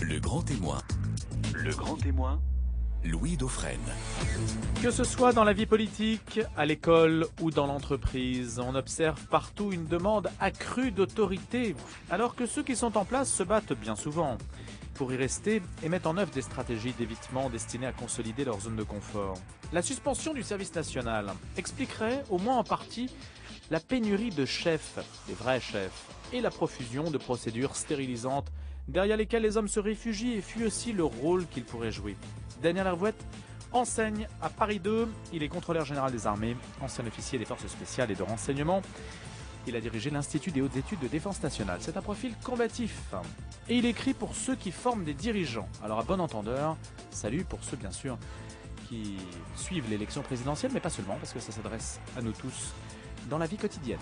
Le grand témoin. Le grand témoin. Louis Dauphren. Que ce soit dans la vie politique, à l'école ou dans l'entreprise, on observe partout une demande accrue d'autorité, alors que ceux qui sont en place se battent bien souvent pour y rester et mettent en œuvre des stratégies d'évitement destinées à consolider leur zone de confort. La suspension du service national expliquerait, au moins en partie, la pénurie de chefs, des vrais chefs, et la profusion de procédures stérilisantes derrière lesquelles les hommes se réfugient et fuient aussi le rôle qu'ils pourraient jouer. Daniel Hervouet enseigne à Paris 2, il est contrôleur général des armées, ancien officier des forces spéciales et de renseignement. Il a dirigé l'Institut des hautes études de défense nationale. C'est un profil combatif. Et il écrit pour ceux qui forment des dirigeants. Alors à bon entendeur, salut pour ceux bien sûr qui suivent l'élection présidentielle, mais pas seulement, parce que ça s'adresse à nous tous dans la vie quotidienne.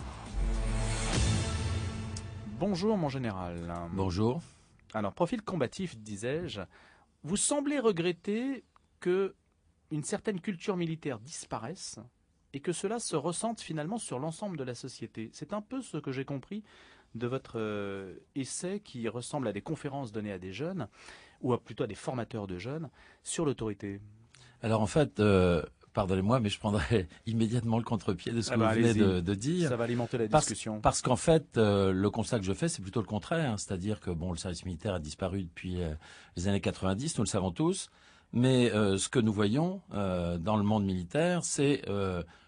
Bonjour mon général. Bonjour. Alors profil combatif, disais-je. Vous semblez regretter que une certaine culture militaire disparaisse et que cela se ressente finalement sur l'ensemble de la société. C'est un peu ce que j'ai compris de votre essai qui ressemble à des conférences données à des jeunes, ou plutôt à des formateurs de jeunes, sur l'autorité. Alors en fait, pardonnez-moi, mais je prendrai immédiatement le contre-pied de ce que vous venez de dire. Ça va alimenter la discussion. Parce qu'en fait, le constat que je fais, c'est plutôt le contraire. C'est-à-dire que le service militaire a disparu depuis les années 90, nous le savons tous. Mais ce que nous voyons dans le monde militaire, c'est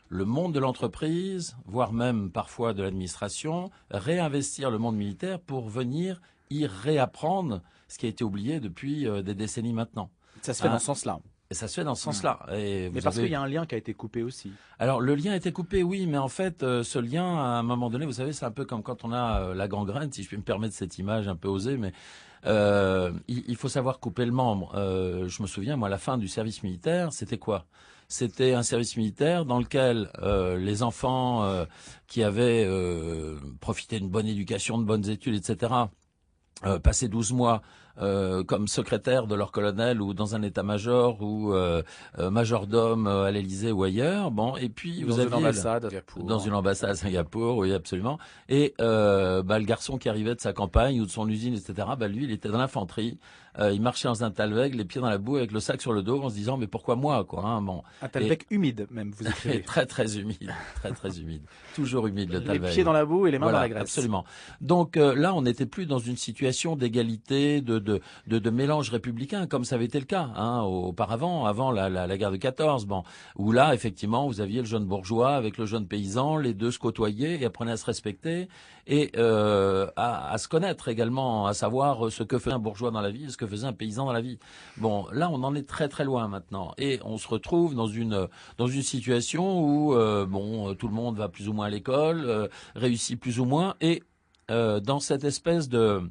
le monde de l'entreprise, voire même parfois de l'administration, réinvestir le monde militaire pour venir y réapprendre ce qui a été oublié depuis des décennies maintenant. Ça se fait dans ce sens-là. Et ça se fait dans ce sens-là. Et mais parce qu'il y a un lien qui a été coupé aussi. Alors le lien a été coupé, oui, mais en fait, ce lien, à un moment donné, vous savez, c'est un peu comme quand on a la gangrène, si je puis me permettre cette image un peu osée, mais il faut savoir couper le membre. Je me souviens, moi, à la fin du service militaire, c'était quoi ? C'était un service militaire dans lequel les enfants qui avaient profité d'une bonne éducation, de bonnes études, etc., passaient 12 mois comme secrétaire de leur colonel ou dans un état-major ou majordome à l'Élysée ou ailleurs. Bon, et puis vous aviez une ambassade à Singapour. Dans une ambassade à Singapour, oui, absolument. Et le garçon qui arrivait de sa campagne ou de son usine, etc., lui, il était dans l'infanterie. Il marchait dans un talweg, les pieds dans la boue, avec le sac sur le dos, en se disant mais pourquoi moi, quoi, hein, bon. Un talweg humide, même, vous écrivez. Très très humide, très humide, toujours humide le talweg. Les pieds dans la boue et les mains dans la graisse. Absolument. Donc là, on n'était plus dans une situation d'égalité, de mélange républicain, comme ça avait été le cas auparavant, avant la guerre de 14, où là, effectivement, vous aviez le jeune bourgeois avec le jeune paysan, les deux se côtoyaient et apprenaient à se respecter et à se connaître également, à savoir ce que faisait un bourgeois dans la vie et ce que faisait un paysan dans la vie. Bon, là, on en est très très loin maintenant et on se retrouve dans une situation où tout le monde va plus ou moins à l'école, réussit plus ou moins et dans cette espèce de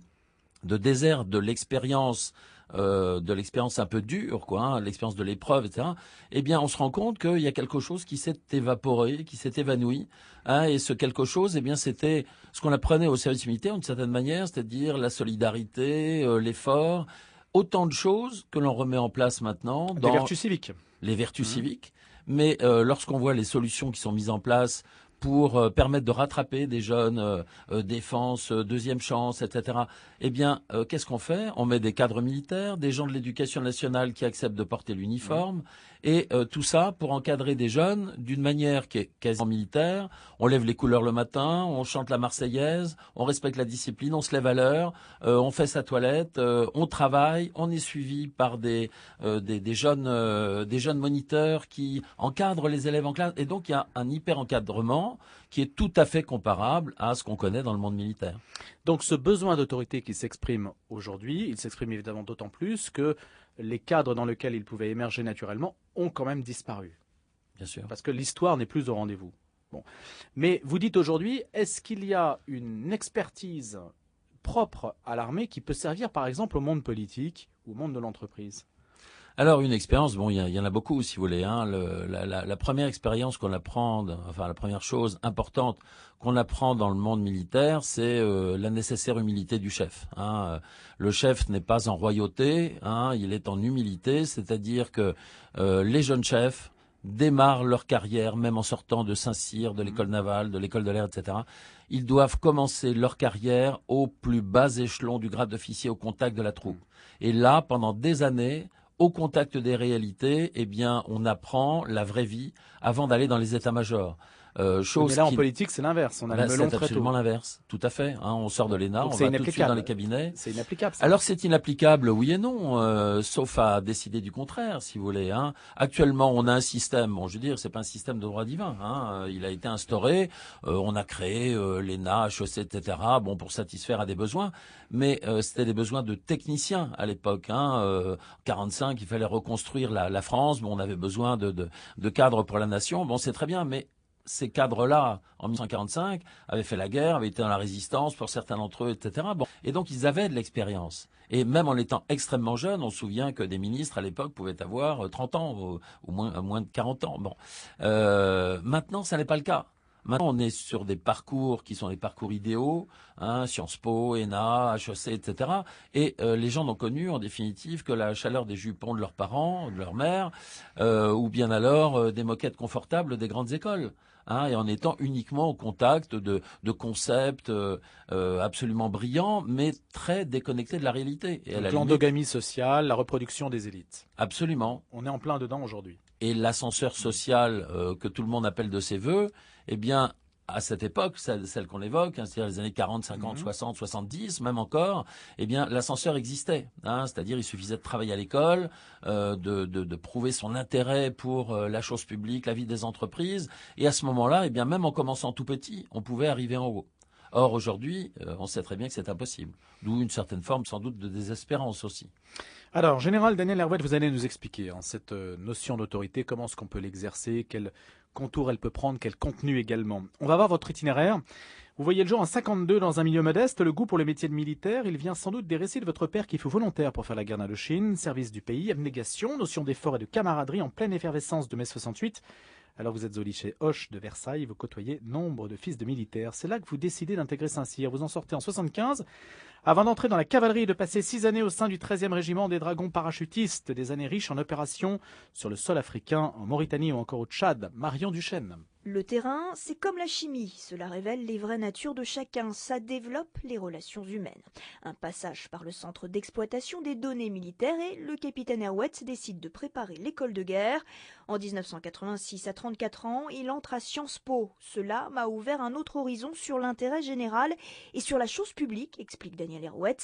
désert de l'expérience un peu dure, l'expérience de l'épreuve, etc. Eh bien, on se rend compte qu'il y a quelque chose qui s'est évaporé, qui s'est évanoui, et ce quelque chose, eh bien, c'était ce qu'on apprenait au service militaire d'une certaine manière, c'est-à-dire la solidarité, l'effort, autant de choses que l'on remet en place maintenant dans les vertus civiques. Les vertus civiques, mais lorsqu'on voit les solutions qui sont mises en place pour permettre de rattraper des jeunes, défense, deuxième chance, etc. Eh bien, qu'est-ce qu'on fait ? On met des cadres militaires, des gens de l'éducation nationale qui acceptent de porter l'uniforme, et tout ça pour encadrer des jeunes d'une manière qui est quasiment militaire. On lève les couleurs le matin, on chante la Marseillaise, on respecte la discipline, on se lève à l'heure, on fait sa toilette, on travaille, on est suivi par des jeunes moniteurs qui encadrent les élèves en classe, et donc il y a un hyper-encadrement qui est tout à fait comparable à ce qu'on connaît dans le monde militaire. Donc ce besoin d'autorité qui s'exprime aujourd'hui, il s'exprime évidemment d'autant plus que les cadres dans lesquels il pouvait émerger naturellement ont quand même disparu. Bien sûr. Parce que l'histoire n'est plus au rendez-vous. Bon. Mais vous dites aujourd'hui, est-ce qu'il y a une expertise propre à l'armée qui peut servir par exemple au monde politique ou au monde de l'entreprise ? Alors une expérience, il y en a beaucoup si vous voulez. La première expérience qu'on apprend, la première chose importante qu'on apprend dans le monde militaire, c'est la nécessaire humilité du chef. Le chef n'est pas en royauté, il est en humilité, c'est-à-dire que les jeunes chefs démarrent leur carrière, même en sortant de Saint-Cyr, de l'école navale, de l'école de l'air, etc., ils doivent commencer leur carrière au plus bas échelon du grade d'officier au contact de la troupe. Et là, pendant des années, au contact des réalités, eh bien, on apprend la vraie vie avant d'aller dans les états-majors. Mais là, en politique, c'est l'inverse. On a le melon c'est très absolument tôt. l'inverse, tout à fait. On sort de l'ENA, Donc on c'est va tout de suite dans les inapplicable. cabinets. C'est inapplicable, ça. Alors c'est inapplicable, oui et non, sauf à décider du contraire, si vous voulez. Actuellement, on a un système, bon, je veux dire, c'est pas un système de droit divin. Il a été instauré, on a créé l'ENA, HEC, etc. Bon, pour satisfaire à des besoins, mais c'était des besoins de techniciens à l'époque. 45, il fallait reconstruire la France. Bon, on avait besoin de cadres pour la nation. Bon, c'est très bien, mais ces cadres-là, en 1945, avaient fait la guerre, avaient été dans la résistance pour certains d'entre eux, etc. Bon. Et donc, ils avaient de l'expérience. Et même en étant extrêmement jeunes, on se souvient que des ministres, à l'époque, pouvaient avoir 30 ans, ou moins de 40 ans. Bon. Maintenant, ça n'est pas le cas. Maintenant, on est sur des parcours qui sont des parcours idéaux, Sciences Po, ENA, HEC, etc. Et les gens n'ont connu, en définitive, que la chaleur des jupons de leurs parents, de leur mère, ou bien alors des moquettes confortables des grandes écoles. Et en étant uniquement au contact de concepts absolument brillants, mais très déconnectés de la réalité. Et Donc, l'endogamie sociale, la reproduction des élites. Absolument. On est en plein dedans aujourd'hui. Et l'ascenseur social que tout le monde appelle de ses voeux, eh bien, à cette époque, celle qu'on évoque, c'est-à-dire les années 40, 50, 60, 70, même encore, eh bien, l'ascenseur existait. C'est-à-dire, il suffisait de travailler à l'école, de prouver son intérêt pour la chose publique, la vie des entreprises, et à ce moment-là, eh bien, même en commençant tout petit, on pouvait arriver en haut. Or, aujourd'hui, on sait très bien que c'est impossible. D'où une certaine forme, sans doute, de désespérance aussi. Alors, Général Daniel Herouet, vous allez nous expliquer cette notion d'autorité, comment est-ce qu'on peut l'exercer, quel contour elle peut prendre, quel contenu également. On va voir votre itinéraire. Vous voyez le jour en 52 dans un milieu modeste, le goût pour le métier de militaire, il vient sans doute des récits de votre père qui fut volontaire pour faire la guerre d'Indochine, service du pays, abnégation, notion d'effort et de camaraderie en pleine effervescence de mai 68. Alors vous êtes au lycée Hoche de Versailles, vous côtoyez nombre de fils de militaires. C'est là que vous décidez d'intégrer Saint-Cyr. Vous en sortez en 75, avant d'entrer dans la cavalerie et de passer 6 années au sein du 13e régiment des dragons parachutistes, des années riches en opérations sur le sol africain, en Mauritanie ou encore au Tchad. Marion Duchesne. Le terrain, c'est comme la chimie, cela révèle les vraies natures de chacun, ça développe les relations humaines. Un passage par le centre d'exploitation des données militaires et le capitaine Herouet décide de préparer l'école de guerre. En 1986, à 34 ans, il entre à Sciences Po. Cela m'a ouvert un autre horizon sur l'intérêt général et sur la chose publique, explique Daniel Herouet.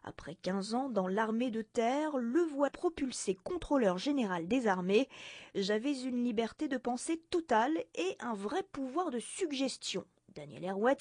Après 15 ans dans l'armée de terre, le voilà propulsé contrôleur général des armées. J'avais une liberté de pensée totale et un vrai pouvoir de suggestion. Daniel Herouet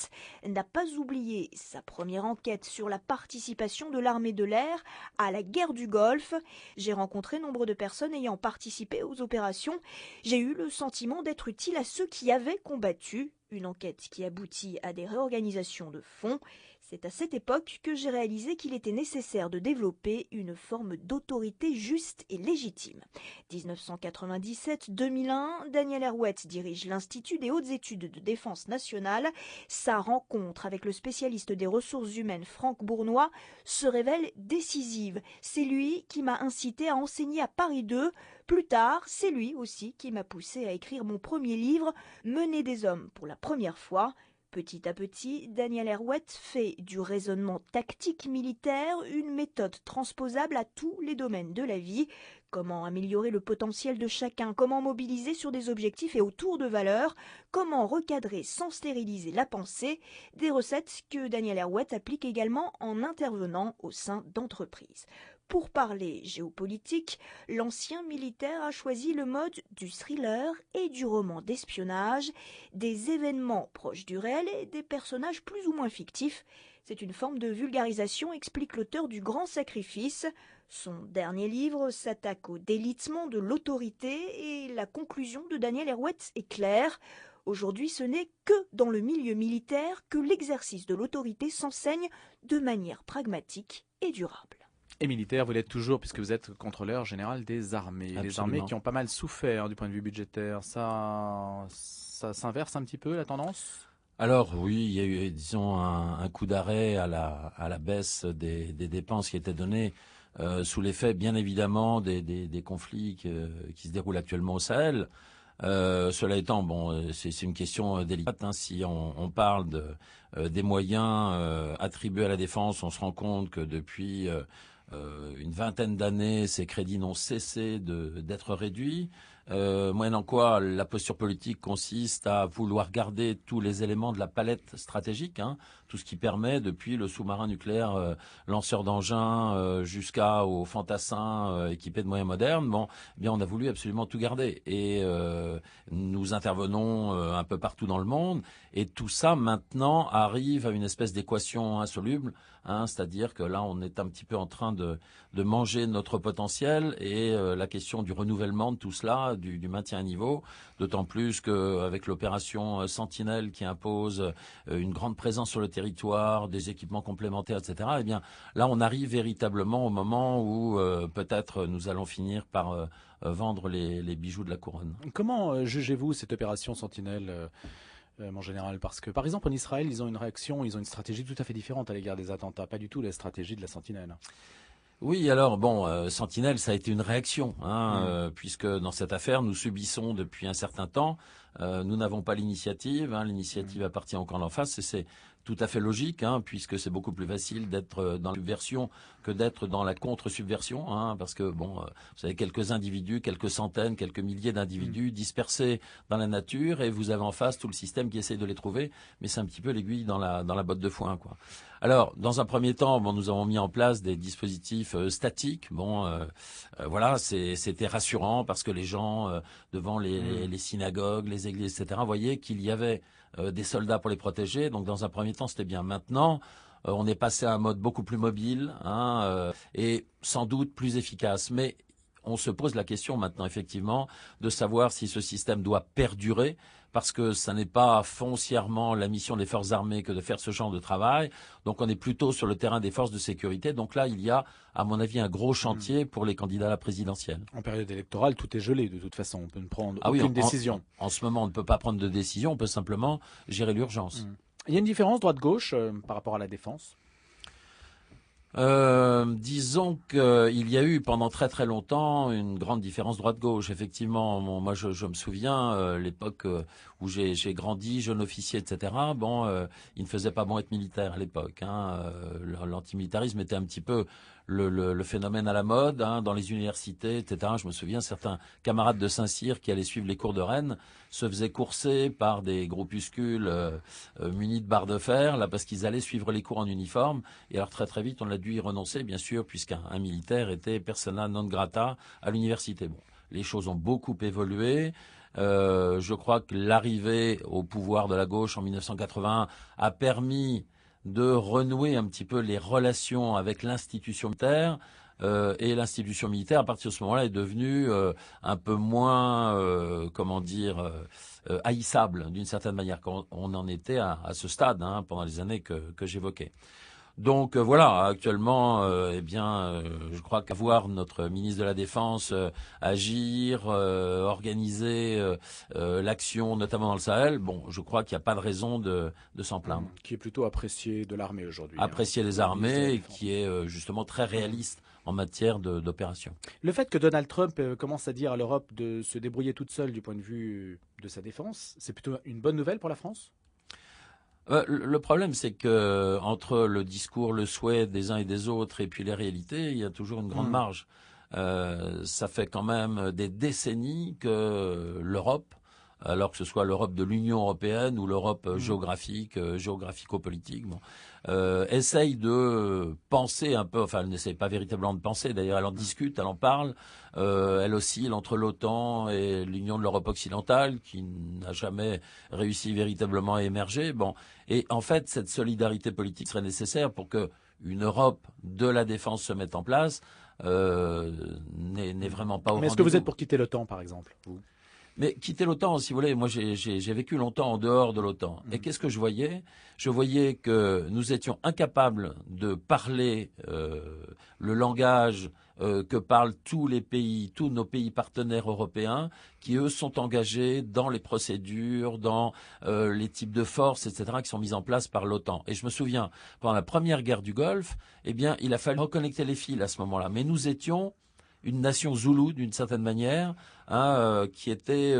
n'a pas oublié sa première enquête sur la participation de l'armée de l'air à la guerre du Golfe. J'ai rencontré nombre de personnes ayant participé aux opérations. J'ai eu le sentiment d'être utile à ceux qui avaient combattu. Une enquête qui aboutit à des réorganisations de fonds. C'est à cette époque que j'ai réalisé qu'il était nécessaire de développer une forme d'autorité juste et légitime. 1997-2001, Daniel Herouet dirige l'Institut des hautes études de défense nationale. Sa rencontre avec le spécialiste des ressources humaines Franck Bournois se révèle décisive. C'est lui qui m'a incité à enseigner à Paris 2. Plus tard, c'est lui aussi qui m'a poussé à écrire mon premier livre, Mener des hommes pour la première fois. Petit à petit, Daniel Herouet fait du raisonnement tactique militaire une méthode transposable à tous les domaines de la vie. Comment améliorer le potentiel de chacun, comment mobiliser sur des objectifs et autour de valeurs, comment recadrer sans stériliser la pensée, des recettes que Daniel Herouet applique également en intervenant au sein d'entreprises. Pour parler géopolitique, l'ancien militaire a choisi le mode du thriller et du roman d'espionnage, des événements proches du réel et des personnages plus ou moins fictifs. C'est une forme de vulgarisation, explique l'auteur du Grand Sacrifice. Son dernier livre s'attaque au délitement de l'autorité et la conclusion de Daniel Herouet est claire. Aujourd'hui, ce n'est que dans le milieu militaire que l'exercice de l'autorité s'enseigne de manière pragmatique et durable. Et militaire, vous l'êtes toujours, puisque vous êtes contrôleur général des armées. Absolument. Les armées qui ont pas mal souffert du point de vue budgétaire. Ça s'inverse un petit peu, la tendance ? Alors oui, il y a eu, disons, un coup d'arrêt à la baisse des dépenses qui étaient données sous l'effet, bien évidemment, des conflits qui se déroulent actuellement au Sahel. Cela étant, bon, c'est une question délicate. Hein. Si on parle des moyens attribués à la défense, on se rend compte que depuis une vingtaine d'années, ces crédits n'ont cessé d'être réduits. Moyennant quoi, la posture politique consiste à vouloir garder tous les éléments de la palette stratégique, hein, tout ce qui permet, depuis le sous-marin nucléaire lanceur d'engins jusqu'aux fantassins équipés de moyens modernes. Bon, eh bien, on a voulu absolument tout garder. Et nous intervenons un peu partout dans le monde. Et tout ça, maintenant, arrive à une espèce d'équation insoluble. Hein, c'est-à-dire que là, on est un petit peu en train de manger notre potentiel et la question du renouvellement de tout cela, du maintien à niveau, d'autant plus qu'avec l'opération Sentinelle qui impose une grande présence sur le territoire, des équipements complémentaires, etc., eh bien, là, on arrive véritablement au moment où peut-être nous allons finir par vendre les bijoux de la couronne. Comment jugez-vous cette opération Sentinelle mon général, parce que par exemple en Israël, ils ont une réaction, ils ont une stratégie tout à fait différente à l'égard des attentats, pas du tout la stratégie de la Sentinelle. Oui, alors bon, Sentinelle, ça a été une réaction, hein, puisque dans cette affaire, nous subissons depuis un certain temps. Nous n'avons pas l'initiative, hein, l'initiative appartient au camp d'en face, et c'est tout à fait logique, hein, puisque c'est beaucoup plus facile d'être dans la subversion que d'être dans la contre-subversion, hein, parce que bon, vous savez, quelques individus, quelques centaines, quelques milliers d'individus dispersés dans la nature, et vous avez en face tout le système qui essaie de les trouver, mais c'est un petit peu l'aiguille dans la botte de foin, quoi. Alors, dans un premier temps, bon, nous avons mis en place des dispositifs statiques. Bon, voilà, c'était rassurant parce que les gens devant les synagogues, les églises, etc., voyaient qu'il y avait des soldats pour les protéger. Donc, dans un premier temps, c'était bien. Maintenant, on est passé à un mode beaucoup plus mobile, hein, et sans doute plus efficace. Mais on se pose la question maintenant, effectivement, de savoir si ce système doit perdurer, parce que ça n'est pas foncièrement la mission des forces armées que de faire ce genre de travail. Donc on est plutôt sur le terrain des forces de sécurité. Donc là, il y a, à mon avis, un gros chantier pour les candidats à la présidentielle. En période électorale, tout est gelé de toute façon. On peut ne prendre aucune décision. En ce moment, on ne peut pas prendre de décision. On peut simplement gérer l'urgence. Il y a une différence droite-gauche par rapport à la défense ? Disons qu'il y a eu pendant très très longtemps une grande différence droite-gauche. Effectivement, moi je me souviens l'époque où j'ai grandi, jeune officier, etc. Bon, il ne faisait pas bon être militaire à l'époque. Hein. L'antimilitarisme était un petit peu le phénomène à la mode, hein, dans les universités, etc. Je me souviens, certains camarades de Saint-Cyr qui allaient suivre les cours de Rennes se faisaient courser par des groupuscules munis de barres de fer, là, parce qu'ils allaient suivre les cours en uniforme. Et alors très très vite, on a dû y renoncer, bien sûr, puisqu'un militaire était persona non grata à l'université. Bon, les choses ont beaucoup évolué. Je crois que l'arrivée au pouvoir de la gauche en 1981 a permis de renouer un petit peu les relations avec l'institution militaire, et l'institution militaire, à partir de ce moment-là, est devenue un peu moins, haïssable d'une certaine manière, quand on en était à ce stade, hein, pendant les années que j'évoquais. Donc voilà, actuellement, je crois qu'avoir notre ministre de la Défense agir, organiser l'action, notamment dans le Sahel, bon, je crois qu'il n'y a pas de raison de s'en plaindre. Qui est plutôt apprécié de l'armée aujourd'hui. Apprécié des armées, et qui est justement très réaliste en matière d'opération. Le fait que Donald Trump commence à dire à l'Europe de se débrouiller toute seule du point de vue de sa défense, c'est plutôt une bonne nouvelle pour la France ? Le problème, c'est que entre le discours, le souhait des uns et des autres, et puis les réalités, il y a toujours une grande marge. Ça fait quand même des décennies que l'Europe, alors que ce soit l'Europe de l'Union européenne ou l'Europe géographique, géographico-politique, bon, essaye de penser un peu, enfin elle n'essaye pas véritablement de penser, d'ailleurs elle en discute, elle en parle, elle oscille entre l'OTAN et l'Union de l'Europe occidentale, qui n'a jamais réussi véritablement à émerger. Bon, et en fait cette solidarité politique serait nécessaire pour que une Europe de la défense se mette en place, n'est vraiment pas au rendez-vous. Mais est-ce que vous êtes pour quitter l'OTAN, par exemple, vous ? Mais quitter l'OTAN, si vous voulez, moi j'ai vécu longtemps en dehors de l'OTAN. Et qu'est-ce que je voyais ? Je voyais que nous étions incapables de parler le langage que parlent tous les pays, tous nos pays partenaires européens, qui eux sont engagés dans les procédures, dans les types de forces, etc., qui sont mises en place par l'OTAN. Et je me souviens, pendant la première guerre du Golfe, eh bien, il a fallu reconnecter les fils à ce moment-là. Mais nous étions une nation zoulou d'une certaine manière, qui était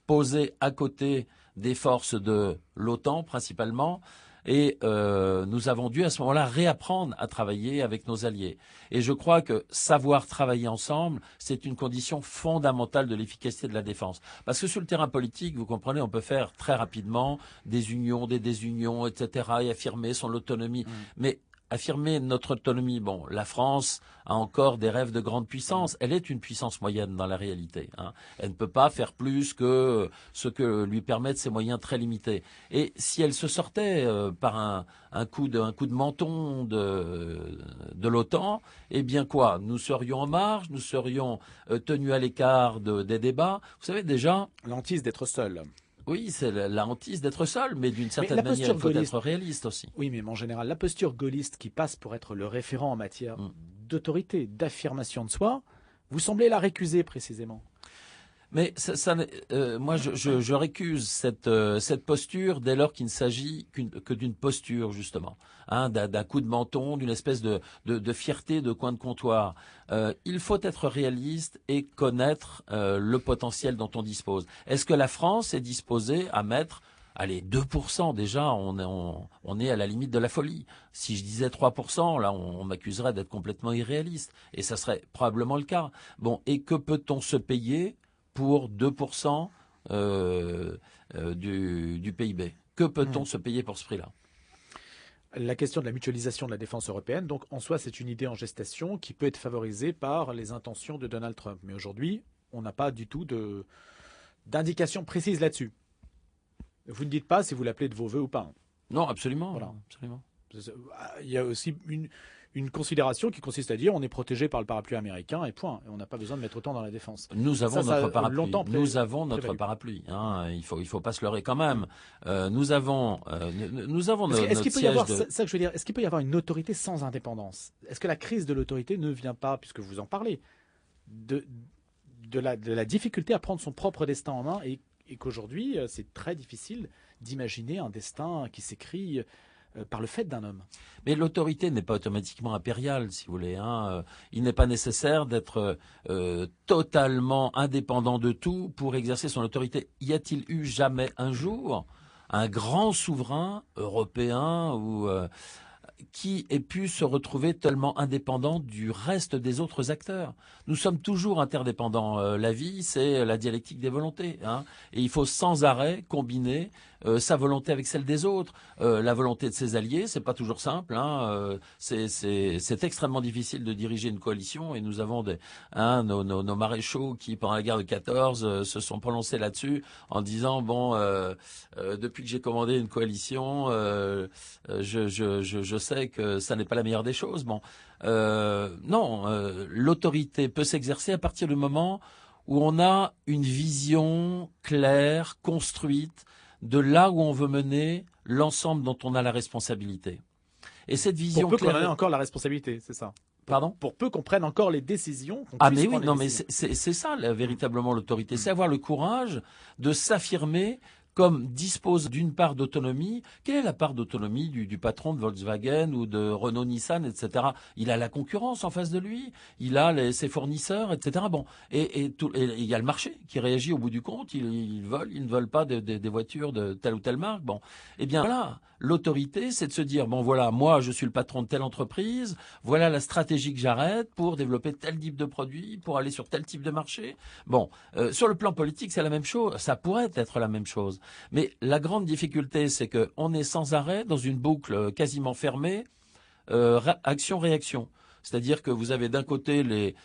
posée à côté des forces de l'OTAN principalement. Et nous avons dû à ce moment-là réapprendre à travailler avec nos alliés. Et je crois que savoir travailler ensemble, c'est une condition fondamentale de l'efficacité de la défense. Parce que sur le terrain politique, vous comprenez, on peut faire très rapidement des unions, des désunions, etc. et affirmer son autonomie. Mais affirmer notre autonomie, bon, la France a encore des rêves de grande puissance. Elle est une puissance moyenne dans la réalité. Elle ne peut pas faire plus que ce que lui permettent ses moyens très limités. Et si elle se sortait par un coup de menton de l'OTAN, eh bien quoi? Nous serions en marge, nous serions tenus à l'écart des débats. Vous savez déjà... L'hantise d'être seul. Oui, c'est la hantise d'être seul, mais d'une certaine manière, il faut être réaliste aussi. Oui, mais en général, la posture gaulliste qui passe pour être le référent en matière d'autorité, d'affirmation de soi, vous semblez la récuser précisément. Mais moi, je récuse cette posture dès lors qu'il ne s'agit que d'une posture, justement, d'un coup de menton, d'une espèce de fierté de coin de comptoir. Il faut être réaliste et connaître le potentiel dont on dispose. Est-ce que la France est disposée à mettre... Allez, 2% déjà, on est à la limite de la folie. Si je disais 3%, là, on m'accuserait d'être complètement irréaliste. Et ça serait probablement le cas. Bon, et que peut-on se payer pour 2% du PIB? Que peut-on se payer pour ce prix-là? La question de la mutualisation de la défense européenne, donc en soi, c'est une idée en gestation qui peut être favorisée par les intentions de Donald Trump. Mais aujourd'hui, on n'a pas du tout d'indication précise là-dessus. Vous ne dites pas si vous l'appelez de vos voeux ou pas. Non, absolument. Voilà. Absolument. Il y a aussi une considération qui consiste à dire on est protégé par le parapluie américain et point. Et on n'a pas besoin de mettre autant dans la défense. Nous avons notre parapluie. Nous avons notre parapluie. Il faut pas se leurrer quand même. Nous avons notre siège de... Ça que je veux dire, est-ce qu'il peut y avoir une autorité sans indépendance? Est-ce que la crise de l'autorité ne vient pas, puisque vous en parlez, de la difficulté à prendre son propre destin en main et qu'aujourd'hui, c'est très difficile d'imaginer un destin qui s'écrit par le fait d'un homme. Mais l'autorité n'est pas automatiquement impériale, si vous voulez. Il n'est pas nécessaire d'être totalement indépendant de tout pour exercer son autorité. Y a-t-il eu jamais un jour un grand souverain européen ou qui ait pu se retrouver tellement indépendant du reste des autres acteurs? Nous sommes toujours interdépendants. La vie, c'est la dialectique des volontés. Et il faut sans arrêt combiner sa volonté avec celle des autres. La volonté de ses alliés, c'est pas toujours simple. C'est extrêmement difficile de diriger une coalition. Et nous avons nos maréchaux qui, pendant la guerre de 14, se sont prononcés là-dessus en disant depuis que j'ai commandé une coalition, je sais que ça n'est pas la meilleure des choses. L'autorité peut s'exercer à partir du moment où on a une vision claire, construite, de là où on veut mener l'ensemble dont on a la responsabilité. Et cette vision pour peu qu'on ait encore la responsabilité, c'est ça. Pardon? Pour peu qu'on prenne encore les décisions. Mais oui, non, mais c'est ça véritablement l'autorité, c'est avoir le courage de s'affirmer comme dispose d'une part d'autonomie. Quelle est la part d'autonomie du patron de Volkswagen ou de Renault-Nissan, etc. Il a la concurrence en face de lui, il a ses fournisseurs, etc. Et il y a le marché qui réagit au bout du compte. Ils ne veulent pas des voitures de telle ou telle marque. Eh bien voilà, l'autorité, c'est de se dire moi je suis le patron de telle entreprise, voilà la stratégie que j'arrête pour développer tel type de produit, pour aller sur tel type de marché. Sur le plan politique, c'est la même chose. Ça pourrait être la même chose. Mais la grande difficulté, c'est qu'on est sans arrêt dans une boucle quasiment fermée, action-réaction. C'est-à-dire que vous avez d'un côté les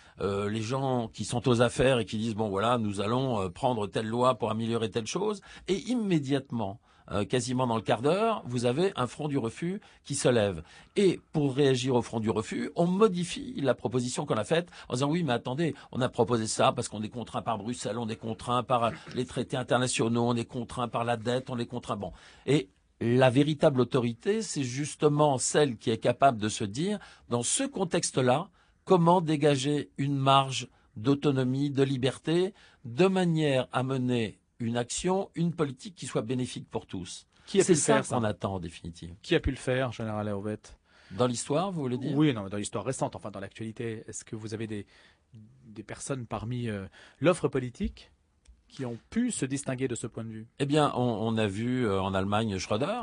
gens qui sont aux affaires et qui disent nous allons prendre telle loi pour améliorer telle chose, et immédiatement, quasiment dans le quart d'heure, vous avez un front du refus qui se lève. Et pour réagir au front du refus, on modifie la proposition qu'on a faite en disant oui, mais attendez, on a proposé ça parce qu'on est contraint par Bruxelles, on est contraint par les traités internationaux, on est contraint par la dette, on est contraint. Et la véritable autorité, c'est justement celle qui est capable de se dire, dans ce contexte-là, comment dégager une marge d'autonomie, de liberté, de manière à mener une action, une politique qui soit bénéfique pour tous. Qui a pu le faire, ça qu'on attend en définitive. Qui a pu le faire, Général Hervet? Dans l'histoire, vous voulez dire? Oui, non, dans l'histoire récente, enfin dans l'actualité, est-ce que vous avez des personnes parmi l'offre politique qui ont pu se distinguer de ce point de vue? Eh bien, on a vu en Allemagne Schröder.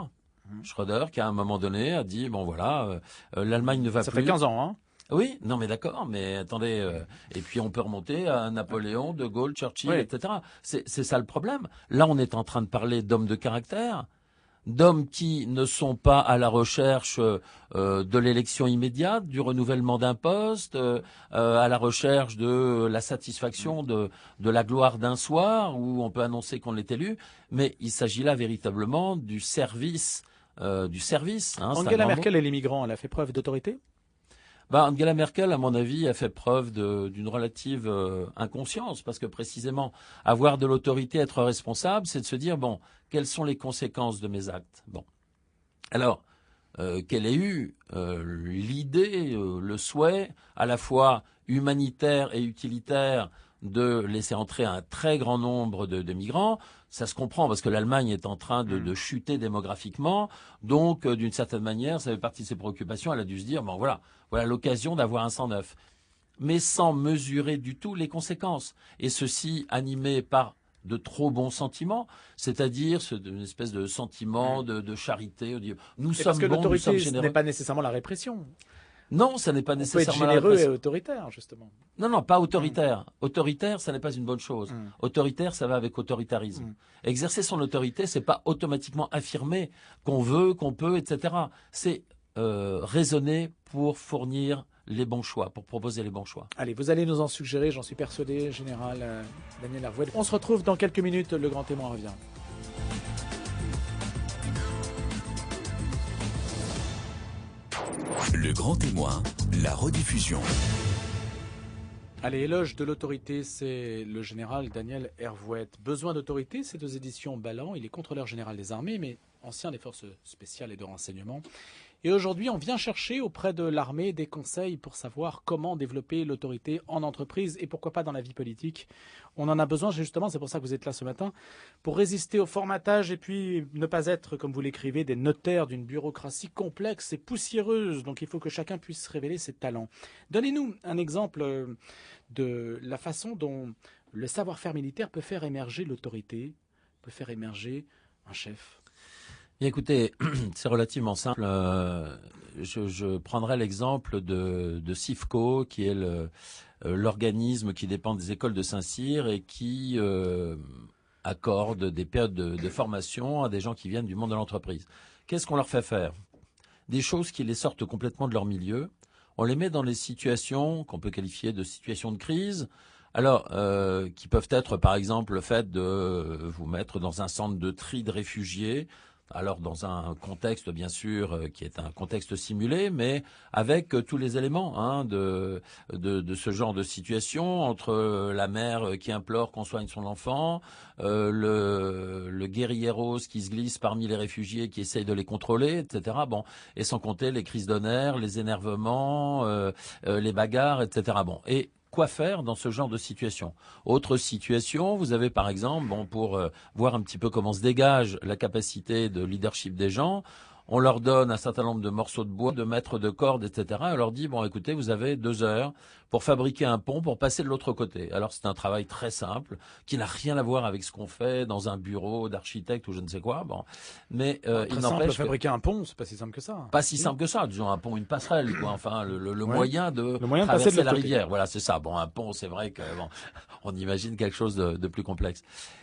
Schröder qui à un moment donné a dit bon voilà, l'Allemagne ne va Ça plus. fait 15 ans, hein? Oui, non mais d'accord, mais attendez, et puis on peut remonter à Napoléon, De Gaulle, Churchill, Oui. etc. C'est ça le problème. Là, on est en train de parler d'hommes de caractère, d'hommes qui ne sont pas à la recherche de l'élection immédiate, du renouvellement d'un poste, à la recherche de la satisfaction de la gloire d'un soir où on peut annoncer qu'on est élu, mais il s'agit là véritablement du service. Hein, c'est un Angela grand mot. Merkel et les migrants, elle a fait preuve d'autorité? Angela Merkel, à mon avis, a fait preuve d'une relative inconscience, parce que précisément, avoir de l'autorité, être responsable, c'est de se dire, bon, quelles sont les conséquences de mes actes? Bon. Alors, qu'elle ait eu l'idée, le souhait, à la fois humanitaire et utilitaire, de laisser entrer un très grand nombre de migrants, ça se comprend parce que l'Allemagne est en train de chuter démographiquement, donc d'une certaine manière, ça fait partie de ses préoccupations. Elle a dû se dire bon voilà l'occasion d'avoir un sang neuf, mais sans mesurer du tout les conséquences. Et ceci animé par de trop bons sentiments, c'est-à-dire une espèce de sentiment de charité. Nous Et sommes parce que bons, nous sommes l'autorité, ce généreux. n'est pas nécésairement la répression. Non, ça n'est pas On peut être nécessairement la généreux et répression. autoritaire, justement. Non, pas autoritaire. Autoritaire, ça n'est pas une bonne chose. Autoritaire, ça va avec autoritarisme. Exercer son autorité, c'est pas automatiquement affirmer qu'on veut, qu'on peut, etc. C'est raisonner pour fournir les bons choix, pour proposer les bons choix. Allez, vous allez nous en suggérer, j'en suis persuadé, général Daniel Hervouet. On se retrouve dans quelques minutes, le grand témoin revient. Le grand témoin, la rediffusion. Allez, éloge de l'autorité, c'est le général Daniel Hervouet. Besoin d'autorité, c'est aux éditions Ballant. Il est contrôleur général des armées, mais ancien des forces spéciales et de renseignement. Et aujourd'hui, on vient chercher auprès de l'armée des conseils pour savoir comment développer l'autorité en entreprise et pourquoi pas dans la vie politique. On en a besoin, justement, c'est pour ça que vous êtes là ce matin, pour résister au formatage et puis ne pas être, comme vous l'écrivez, des notaires d'une bureaucratie complexe et poussiéreuse. Donc il faut que chacun puisse révéler ses talents. Donnez-nous un exemple de la façon dont le savoir-faire militaire peut faire émerger l'autorité, peut faire émerger un chef. Bien, écoutez, c'est relativement simple. Je prendrai l'exemple de CIFCO, qui est l'organisme qui dépend des écoles de Saint-Cyr et qui accorde des périodes de formation à des gens qui viennent du monde de l'entreprise. Qu'est-ce qu'on leur fait faire? Des choses qui les sortent complètement de leur milieu. On les met dans des situations qu'on peut qualifier de situations de crise. Alors, qui peuvent être, par exemple, le fait de vous mettre dans un centre de tri de réfugiés. Alors dans un contexte bien sûr qui est un contexte simulé, mais avec tous les éléments de ce genre de situation, entre la mère qui implore qu'on soigne son enfant, le guérilleros qui se glisse parmi les réfugiés qui essaye de les contrôler, etc. Bon, et sans compter les crises de nerfs, les énervements, les bagarres, etc. Bon, et quoi faire dans ce genre de situation? Autre situation, vous avez par exemple, pour voir un petit peu comment se dégage la capacité de leadership des gens, on leur donne un certain nombre de morceaux de bois, de mètres de cordes, etc. Et on leur dit, écoutez, vous avez 2 heures pour fabriquer un pont pour passer de l'autre côté. Alors c'est un travail très simple, qui n'a rien à voir avec ce qu'on fait dans un bureau d'architecte ou je ne sais quoi. Mais il n'empêche que fabriquer un pont, c'est pas si simple que ça. pas si simple que ça, disons un pont, une passerelle, quoi. Enfin, le moyen de passer traverser de la l'autre côté. rivière. Voilà, c'est ça. Un pont, c'est vrai que on imagine quelque chose de plus complexe.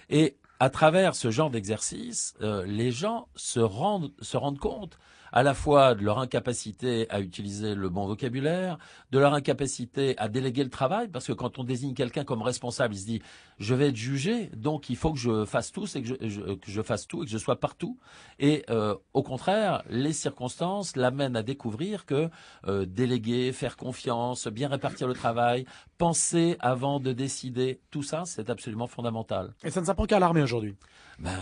Et à travers ce genre d'exercice, les gens se rendent compte à la fois de leur incapacité à utiliser le bon vocabulaire, de leur incapacité à déléguer le travail, parce que quand on désigne quelqu'un comme responsable, il se dit je vais être jugé, donc il faut que je fasse tout, et que je fasse tout et que je sois partout. Et au contraire, les circonstances l'amènent à découvrir que déléguer, faire confiance, bien répartir le travail, penser avant de décider, tout ça, c'est absolument fondamental. Et ça ne s'apprend qu'à l'armée aujourd'hui.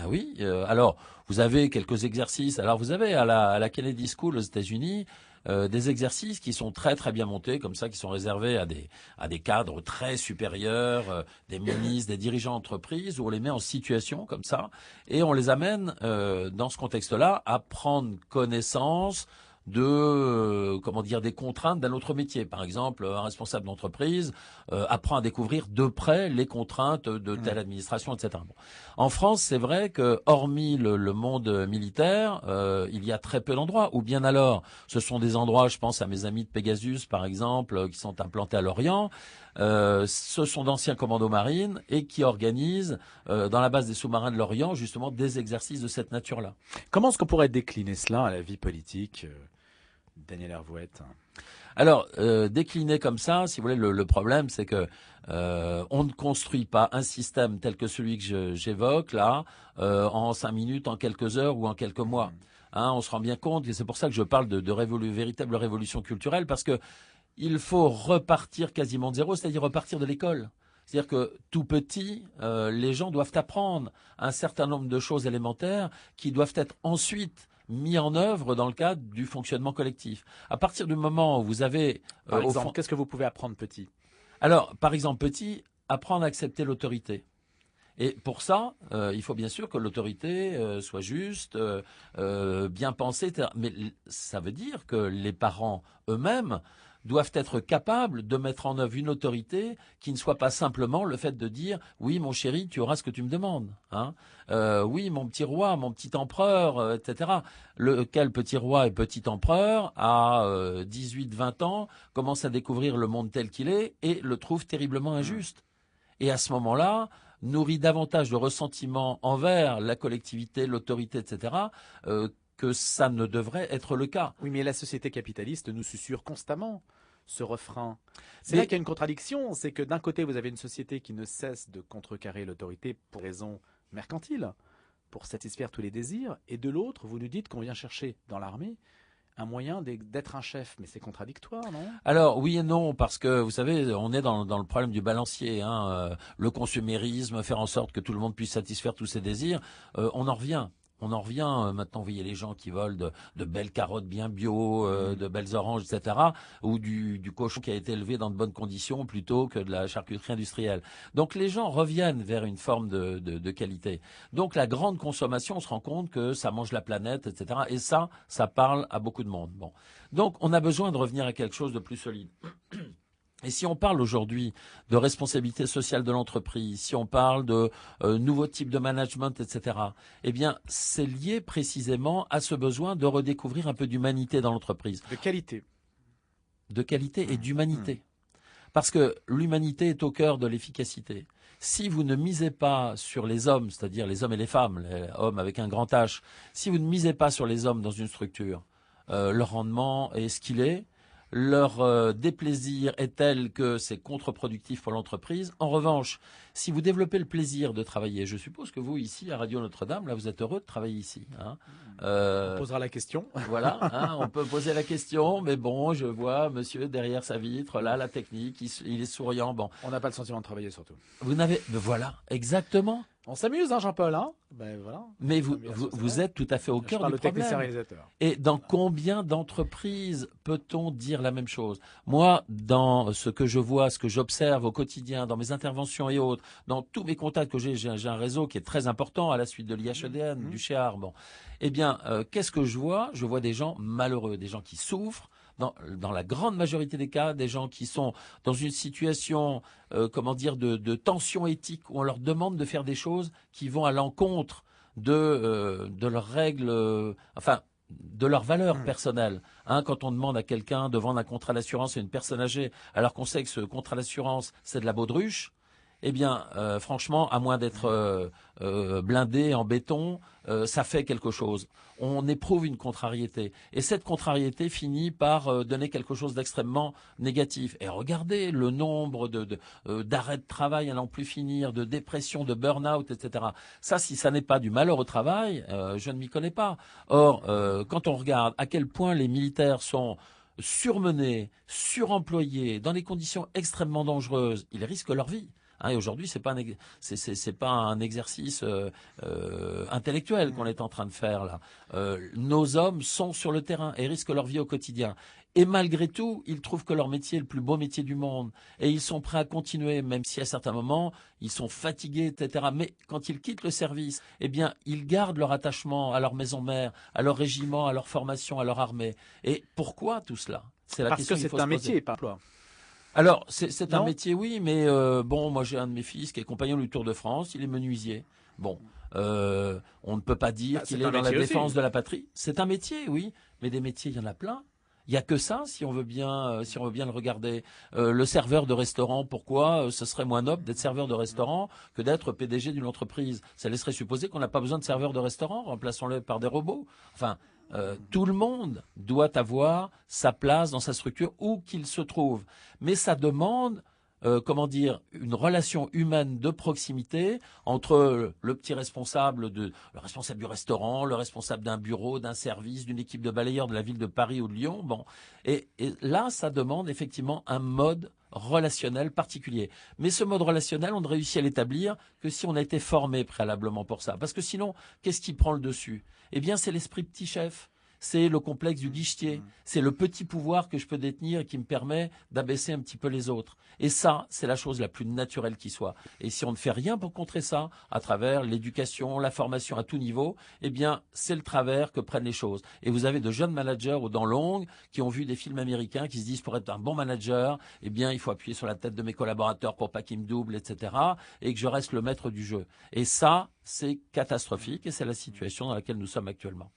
Oui. Alors, vous avez quelques exercices. Alors, vous avez à la Kennedy School aux États-Unis des exercices qui sont très très bien montés, comme ça, qui sont réservés à des cadres très supérieurs, des ministres, des dirigeants d'entreprise, où on les met en situation comme ça, et on les amène dans ce contexte-là à prendre connaissance des contraintes d'un autre métier. Par exemple, un responsable d'entreprise apprend à découvrir de près les contraintes de telle administration, etc. Bon. En France, c'est vrai que, hormis le monde militaire, il y a très peu d'endroits. Ou bien alors, ce sont des endroits, je pense à mes amis de Pegasus, par exemple, qui sont implantés à Lorient. Ce sont d'anciens commandos marines et qui organisent dans la base des sous-marins de l'Orient justement des exercices de cette nature-là. Comment est-ce qu'on pourrait décliner cela à la vie politique, Daniel Hervouette? Alors, décliner comme ça, si vous voulez, le problème, c'est que on ne construit pas un système tel que celui que j'évoque là en 5 minutes, en quelques heures ou en quelques mois. Hein, on se rend bien compte, et c'est pour ça que je parle de véritable révolution culturelle, parce que il faut repartir quasiment de zéro, c'est-à-dire repartir de l'école. C'est-à-dire que tout petit, les gens doivent apprendre un certain nombre de choses élémentaires qui doivent être ensuite mis en œuvre dans le cadre du fonctionnement collectif. À partir du moment où vous avez... Par exemple, qu'est-ce que vous pouvez apprendre petit? Alors, par exemple, petit, apprendre à accepter l'autorité. Et pour ça, il faut bien sûr que l'autorité soit juste, bien pensée, etc. Mais ça veut dire que les parents eux-mêmes doivent être capables de mettre en œuvre une autorité qui ne soit pas simplement le fait de dire « oui, mon chéri, tu auras ce que tu me demandes hein. Oui, mon petit roi, mon petit empereur, etc. » Quel petit roi et petit empereur, à 18-20 ans, commence à découvrir le monde tel qu'il est et le trouve terriblement injuste. Et à ce moment-là, nourrit davantage de ressentiment envers la collectivité, l'autorité, etc., que ça ne devrait être le cas. Oui, mais la société capitaliste nous susurre constamment ce refrain. C'est là qu'il y a une contradiction, c'est que d'un côté, vous avez une société qui ne cesse de contrecarrer l'autorité pour raisons mercantiles, pour satisfaire tous les désirs, et de l'autre, vous nous dites qu'on vient chercher dans l'armée un moyen d'être un chef, mais c'est contradictoire, non? Alors oui et non, parce que vous savez, on est dans le problème du balancier, hein, le consumérisme, faire en sorte que tout le monde puisse satisfaire tous ses désirs, on en revient. On en revient, maintenant vous voyez les gens qui volent de belles carottes bien bio, de belles oranges, etc. Ou du cochon qui a été élevé dans de bonnes conditions plutôt que de la charcuterie industrielle. Donc les gens reviennent vers une forme de qualité. Donc la grande consommation, on se rend compte que ça mange la planète, etc. Et ça parle à beaucoup de monde. Bon. Donc on a besoin de revenir à quelque chose de plus solide. Et si on parle aujourd'hui de responsabilité sociale de l'entreprise, si on parle de nouveaux types de management, etc., eh bien, c'est lié précisément à ce besoin de redécouvrir un peu d'humanité dans l'entreprise. De qualité. De qualité et d'humanité. Parce que l'humanité est au cœur de l'efficacité. Si vous ne misez pas sur les hommes, c'est-à-dire les hommes et les femmes, les hommes avec un grand H, si vous ne misez pas sur les hommes dans une structure, leur rendement est ce qu'il est, leur déplaisir est tel que c'est contre-productif pour l'entreprise. En revanche, si vous développez le plaisir de travailler, je suppose que vous, ici, à Radio Notre-Dame, là, vous êtes heureux de travailler ici. Hein. On posera la question. Voilà, hein, on peut poser la question, mais bon, je vois monsieur derrière sa vitre, là, la technique, il est souriant. Bon. On n'a pas le sentiment de travailler, surtout. Vous n'avez... Voilà, exactement. On s'amuse, hein, Jean-Paul, hein ben, voilà. Mais vous êtes tout à fait au cœur du problème. Réalisateur. Et dans combien d'entreprises peut-on dire la même chose? Moi, dans ce que je vois, ce que j'observe au quotidien, dans mes interventions et autres, dans tous mes contacts que j'ai un réseau qui est très important à la suite de l'IHEDN, du CHEAR. Bon. Eh bien, qu'est-ce que je vois? Je vois des gens malheureux, des gens qui souffrent, dans la grande majorité des cas, des gens qui sont dans une situation, de tension éthique, où on leur demande de faire des choses qui vont à l'encontre de leurs règles, de leurs valeurs personnelles. Hein, quand on demande à quelqu'un de vendre un contrat d'assurance à une personne âgée, alors qu'on sait que ce contrat d'assurance, c'est de la baudruche, eh bien, franchement, à moins d'être blindé en béton, ça fait quelque chose. On éprouve une contrariété. Et cette contrariété finit par donner quelque chose d'extrêmement négatif. Et regardez le nombre d'arrêts de travail à n'en plus finir, de dépression, de burn-out, etc. Ça, si ça n'est pas du malheur au travail, je ne m'y connais pas. Or, quand on regarde à quel point les militaires sont surmenés, suremployés, dans des conditions extrêmement dangereuses, ils risquent leur vie. Hein, et aujourd'hui, c'est pas un exercice intellectuel qu'on est en train de faire là. Nos hommes sont sur le terrain et risquent leur vie au quotidien. Et malgré tout, ils trouvent que leur métier est le plus beau métier du monde. Et ils sont prêts à continuer, même si à certains moments, ils sont fatigués, etc. Mais quand ils quittent le service, eh bien, ils gardent leur attachement à leur maison mère, à leur régiment, à leur formation, à leur armée. Et pourquoi tout cela? C'est la Parce question que qu'il faut c'est se un poser. métier, pas un emploi. Alors, c'est un Non. métier, oui, mais bon, moi j'ai un de mes fils qui est compagnon du Tour de France, il est menuisier. Bon, on ne peut pas dire Bah, qu'il c'est est un dans la métier aussi. défense de la patrie. C'est un métier, oui, mais des métiers, il y en a plein. Il y a que ça, si on veut bien le regarder. Le serveur de restaurant, pourquoi ce serait moins noble d'être serveur de restaurant que d'être PDG d'une entreprise? Ça laisserait supposer qu'on n'a pas besoin de serveur de restaurant, remplaçons-le par des robots. Enfin, tout le monde doit avoir sa place dans sa structure où qu'il se trouve. Mais ça demande une relation humaine de proximité entre le petit responsable le responsable du restaurant, le responsable d'un bureau, d'un service, d'une équipe de balayeurs de la ville de Paris ou de Lyon. Bon, et là, ça demande effectivement un mode relationnel particulier. Mais ce mode relationnel, on ne réussit à l'établir que si on a été formé préalablement pour ça. Parce que sinon, qu'est-ce qui prend le dessus? Eh bien, c'est l'esprit petit chef. C'est le complexe du guichetier. C'est le petit pouvoir que je peux détenir et qui me permet d'abaisser un petit peu les autres. Et ça, c'est la chose la plus naturelle qui soit. Et si on ne fait rien pour contrer ça, à travers l'éducation, la formation à tout niveau, eh bien, c'est le travers que prennent les choses. Et vous avez de jeunes managers aux dents longues qui ont vu des films américains qui se disent pour être un bon manager, eh bien, il faut appuyer sur la tête de mes collaborateurs pour pas qu'ils me doublent, etc. Et que je reste le maître du jeu. Et ça, c'est catastrophique et c'est la situation dans laquelle nous sommes actuellement.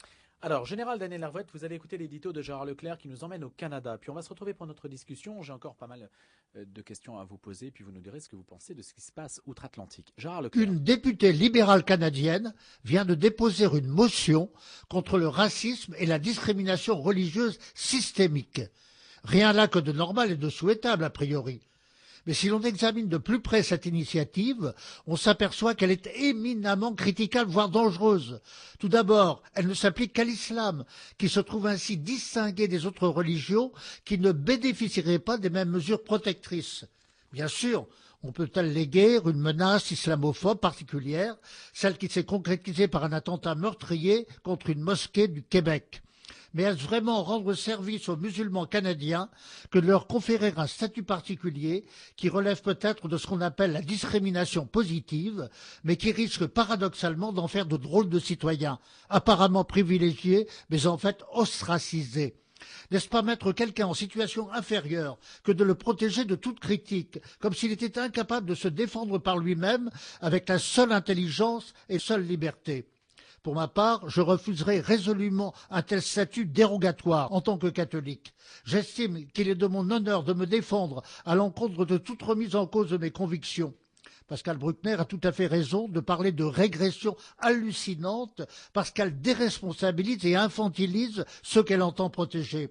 Alors, Général Daniel Hervouette, vous allez écouter l'édito de Gérard Leclerc qui nous emmène au Canada. Puis on va se retrouver pour notre discussion. J'ai encore pas mal de questions à vous poser. Puis vous nous direz ce que vous pensez de ce qui se passe outre-Atlantique. Gérard Leclerc. Une députée libérale canadienne vient de déposer une motion contre le racisme et la discrimination religieuse systémique. Rien là que de normal et de souhaitable a priori. Mais si l'on examine de plus près cette initiative, on s'aperçoit qu'elle est éminemment critiquable, voire dangereuse. Tout d'abord, elle ne s'applique qu'à l'islam, qui se trouve ainsi distingué des autres religions qui ne bénéficieraient pas des mêmes mesures protectrices. Bien sûr, on peut alléguer une menace islamophobe particulière, celle qui s'est concrétisée par un attentat meurtrier contre une mosquée du Québec. Mais est-ce vraiment rendre service aux musulmans canadiens que de leur conférer un statut particulier qui relève peut-être de ce qu'on appelle la discrimination positive, mais qui risque paradoxalement d'en faire de drôles de citoyens, apparemment privilégiés, mais en fait ostracisés? N'est-ce pas mettre quelqu'un en situation inférieure que de le protéger de toute critique, comme s'il était incapable de se défendre par lui-même avec la seule intelligence et seule liberté? Pour ma part, je refuserai résolument un tel statut dérogatoire en tant que catholique. J'estime qu'il est de mon honneur de me défendre à l'encontre de toute remise en cause de mes convictions. Pascal Bruckner a tout à fait raison de parler de régression hallucinante parce qu'elle déresponsabilise et infantilise ceux qu'elle entend protéger.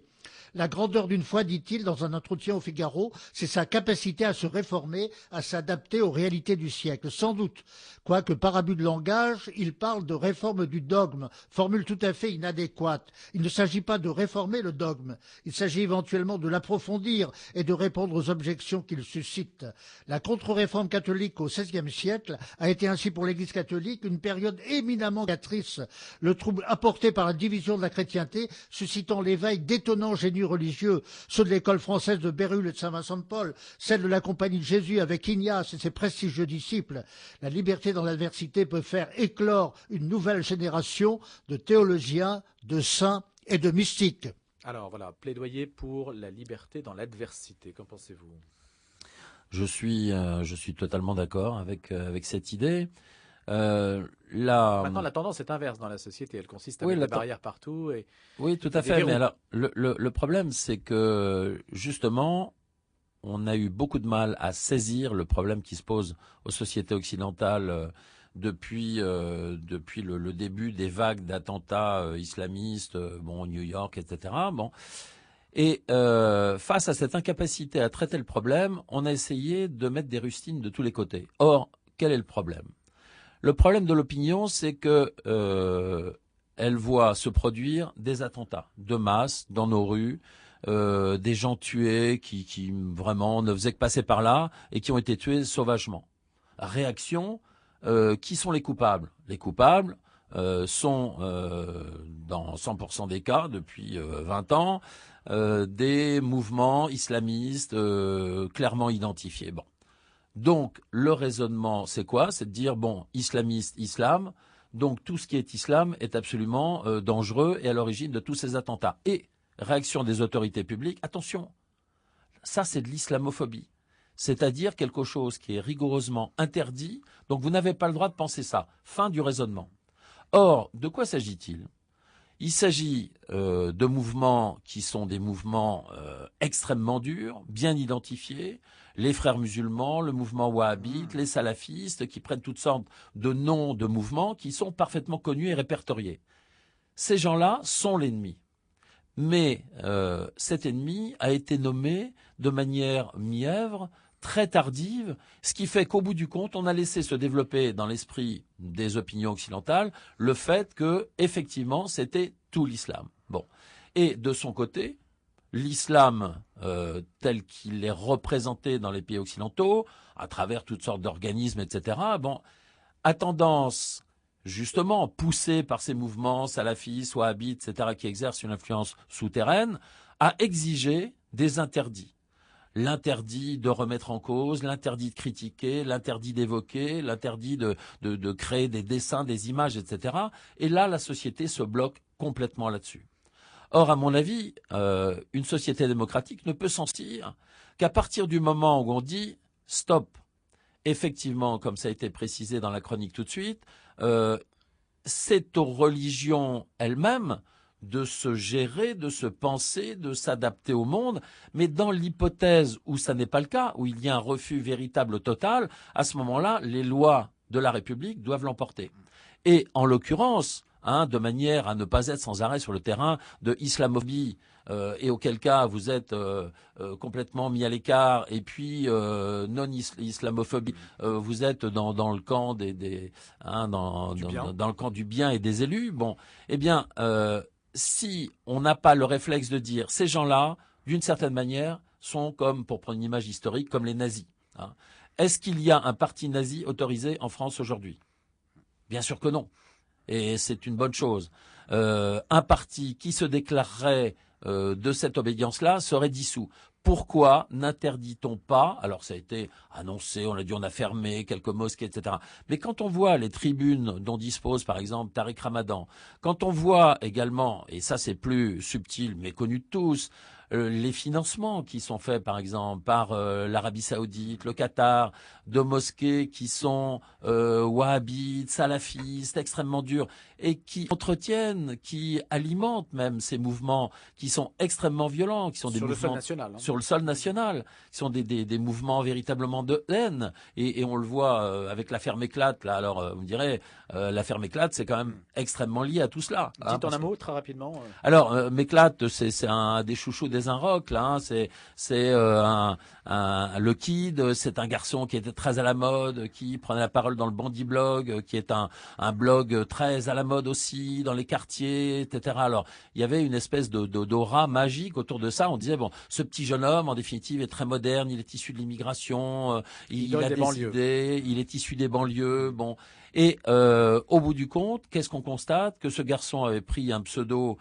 La grandeur d'une foi, dit-il dans un entretien au Figaro, c'est sa capacité à se réformer, à s'adapter aux réalités du siècle. Sans doute, quoique par abus de langage, il parle de réforme du dogme, formule tout à fait inadéquate. Il ne s'agit pas de réformer le dogme, il s'agit éventuellement de l'approfondir et de répondre aux objections qu'il suscite. La contre-réforme catholique au XVIe siècle a été ainsi pour l'Église catholique une période éminemment créatrice. Le trouble apporté par la division de la chrétienté, suscitant l'éveil d'étonnants génies religieux, ceux de l'école française de Bérulle et de Saint-Vincent-de-Paul, celle de la Compagnie de Jésus avec Ignace et ses prestigieux disciples. La liberté dans l'adversité peut faire éclore une nouvelle génération de théologiens, de saints et de mystiques. Alors voilà, plaidoyer pour la liberté dans l'adversité. Qu'en pensez-vous? Je suis totalement d'accord avec cette idée. Maintenant, la tendance est inverse dans la société. Elle consiste à Oui, mettre des barrières partout. Oui, tout à des fait. verrous. Mais alors, le problème, c'est que justement, on a eu beaucoup de mal à saisir le problème qui se pose aux sociétés occidentales depuis le début des vagues d'attentats islamistes, New York, etc. Et face à cette incapacité à traiter le problème, on a essayé de mettre des rustines de tous les côtés. Or, quel est le problème? Le problème de l'opinion, c'est que elle voit se produire des attentats de masse dans nos rues, des gens tués qui vraiment ne faisaient que passer par là et qui ont été tués sauvagement. Réaction, qui sont les coupables? Les coupables, sont, dans 100% des cas, depuis 20 ans, des mouvements islamistes clairement identifiés. Bon. Donc, le raisonnement, c'est quoi? C'est de dire, bon, islamiste, islam, donc tout ce qui est islam est absolument dangereux et à l'origine de tous ces attentats. Et, réaction des autorités publiques, attention, ça c'est de l'islamophobie. C'est-à-dire quelque chose qui est rigoureusement interdit, donc vous n'avez pas le droit de penser ça. Fin du raisonnement. Or, de quoi s'agit-il? Il s'agit de mouvements qui sont des mouvements extrêmement durs, bien identifiés, les frères musulmans, le mouvement wahhabite, les salafistes, qui prennent toutes sortes de noms de mouvements qui sont parfaitement connus et répertoriés. Ces gens-là sont l'ennemi. Mais cet ennemi a été nommé de manière mièvre, très tardive, ce qui fait qu'au bout du compte, on a laissé se développer dans l'esprit des opinions occidentales le fait que, effectivement, c'était tout l'islam. Bon. Et de son côté, l'islam tel qu'il est représenté dans les pays occidentaux, à travers toutes sortes d'organismes, etc., bon, a tendance, justement, poussé par ces mouvements salafistes, wahhabites, etc., qui exercent une influence souterraine, à exiger des interdits. L'interdit de remettre en cause, l'interdit de critiquer, l'interdit d'évoquer, l'interdit de créer des dessins, des images, etc. Et là, la société se bloque complètement là-dessus. Or, à mon avis, une société démocratique ne peut s'en sortir qu'à partir du moment où on dit « stop ». Effectivement, comme ça a été précisé dans la chronique tout de suite, c'est aux religions elles-mêmes de se gérer, de se penser, de s'adapter au monde, mais dans l'hypothèse où ça n'est pas le cas, où il y a un refus véritable total, à ce moment-là, les lois de la République doivent l'emporter. Et en l'occurrence, de manière à ne pas être sans arrêt sur le terrain de islamophobie, et auquel cas vous êtes complètement mis à l'écart, et puis non-islamophobie, vous êtes dans le camp dans le camp du bien et des élus. Bon, eh bien, si on n'a pas le réflexe de dire ces gens-là, d'une certaine manière, sont comme, pour prendre une image historique, comme les nazis. Est-ce qu'il y a un parti nazi autorisé en France aujourd'hui? Bien sûr que non. Et c'est une bonne chose. Un parti qui se déclarerait de cette obédience-là serait dissous. Pourquoi n'interdit-on pas, alors ça a été annoncé, on a dit on a fermé quelques mosquées, etc. Mais quand on voit les tribunes dont dispose par exemple Tariq Ramadan, quand on voit également, et ça c'est plus subtil mais connu de tous, les financements qui sont faits par exemple par l'Arabie Saoudite, le Qatar, de mosquées qui sont wahhabites, salafistes, extrêmement dures, et qui entretiennent, qui alimentent même ces mouvements qui sont extrêmement violents, qui sont des mouvements sur le sol national, sur le sol national, qui sont des mouvements véritablement de haine, et on le voit avec l'affaire Méclate, là, alors vous me direz, l'affaire Méclate, c'est quand même extrême lié à tout cela. Dites en un mot, très rapidement. Alors, Méclate, c'est un des chouchous des Inrocks, là, le Kid, c'est un garçon qui était très à la mode, qui prenait la parole dans le Bandy Blog, qui est un blog très à la mode aussi, dans les quartiers, etc. Alors, il y avait une espèce d'aura magique autour de ça. On disait, bon, ce petit jeune homme, en définitive, est très moderne, il est issu de l'immigration, il a des idées, il est issu des banlieues, bon. Et au bout du compte, qu'est-ce qu'on constate? Que ce garçon avait pris un pseudo